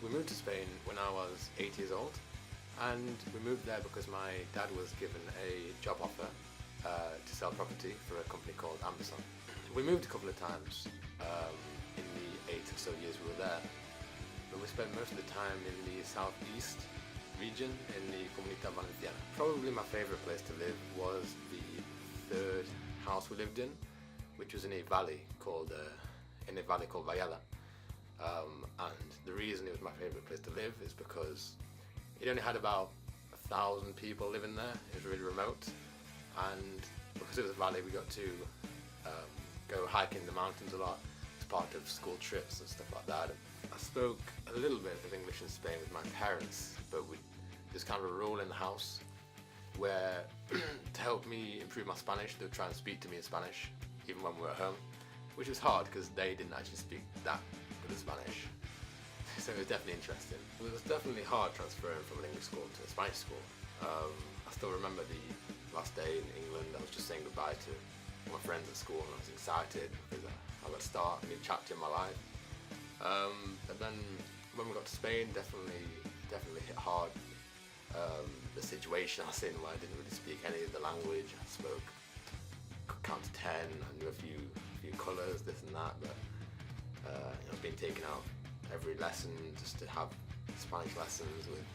We moved to Spain when I was 8 years old, and we moved there because my dad was given a job offer to sell property for a company called Amazon. We moved a couple of times in the 8 or so years we were there, but we spent most of the time in the southeast region in the Comunidad Valenciana. Probably my favourite place to live was the third house we lived in, which was in a valley called Vallada. And the reason it was my favourite place to live is because it only had about 1,000 people living there. It was really remote, and because it was a valley, we got to go hiking the mountains a lot as part of school trips and stuff like that. I spoke a little bit of English in Spain with my parents, but there's kind of a rule in the house where to help me improve my Spanish, they would try and speak to me in Spanish even when we were at home, which was hard because they didn't actually speak that good of Spanish. So it was definitely interesting. It was definitely hard transferring from an English school to a Spanish school. I still remember the last day in England. I was just saying goodbye to all my friends at school, and I was excited because I got to start a new chapter in my life. And then when we got to Spain, definitely hit hard. The situation I was in where I didn't really speak any of the language. I could count to 10. I knew a few colours, this and that, but I was being taken out every lesson just to have Spanish lessons with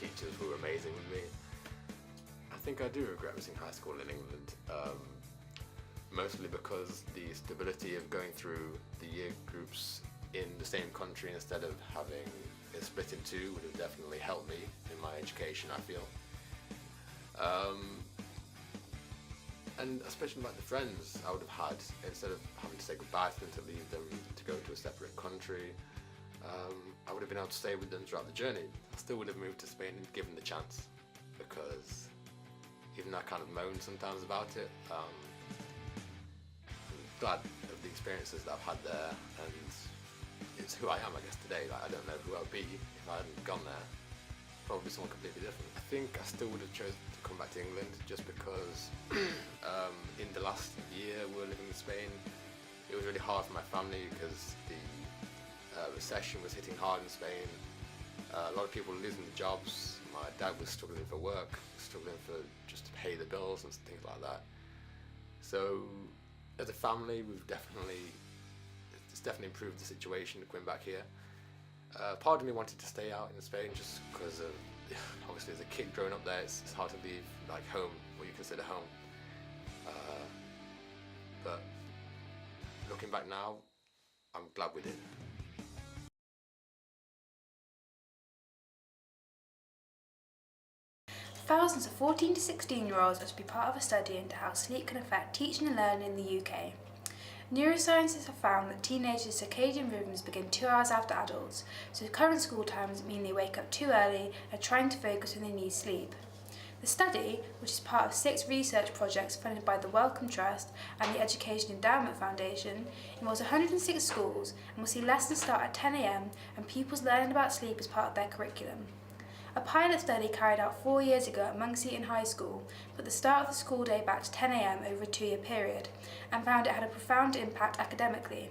teachers who were amazing with me. I think I do regret missing high school in England, mostly because the stability of going through the year groups in the same country instead of having it split in two would have definitely helped me in my education, I feel. And especially like the friends I would have had, instead of having to say goodbye to them, to leave them to go to a separate country, I would have been able to stay with them throughout the journey. I still would have moved to Spain given the chance, because even though I kind of moan sometimes about it, I'm glad of the experiences that I've had there, and it's who I am, I guess, today. Like, I don't know who I would be if I hadn't gone there. Probably someone completely different. I think I still would have chosen to come back to England just because in the last year we were living in Spain, it was really hard for my family because the recession was hitting hard in Spain. A lot of people were losing their jobs. My dad was struggling for work, struggling for just to pay the bills and things like that. So as a family, it's definitely improved the situation coming back here. Part of me wanted to stay out in Spain just because of, obviously as a kid growing up there, it's hard to leave like home, what you consider home. But looking back now, I'm glad we did. Thousands of 14 to 16-year-olds are to be part of a study into how sleep can affect teaching and learning in the UK. Neuroscientists have found that teenagers' circadian rhythms begin 2 hours after adults, so current school times mean they wake up too early and are trying to focus when they need sleep. The study, which is part of 6 research projects funded by the Wellcome Trust and the Education Endowment Foundation, involves 106 schools and will see lessons start at 10 a.m. and pupils learning about sleep as part of their curriculum. A pilot study carried out 4 years ago at Monks Eaton High School put the start of the school day back to 10 a.m. over a 2-year period and found it had a profound impact academically.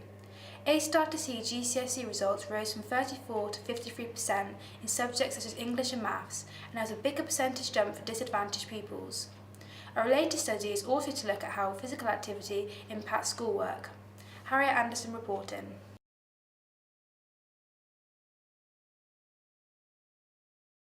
A started to see GCSE results rose from 34 to 53% in subjects such as English and Maths, and there was a bigger percentage jump for disadvantaged pupils. A related study is also to look at how physical activity impacts schoolwork. Harriet Anderson reporting.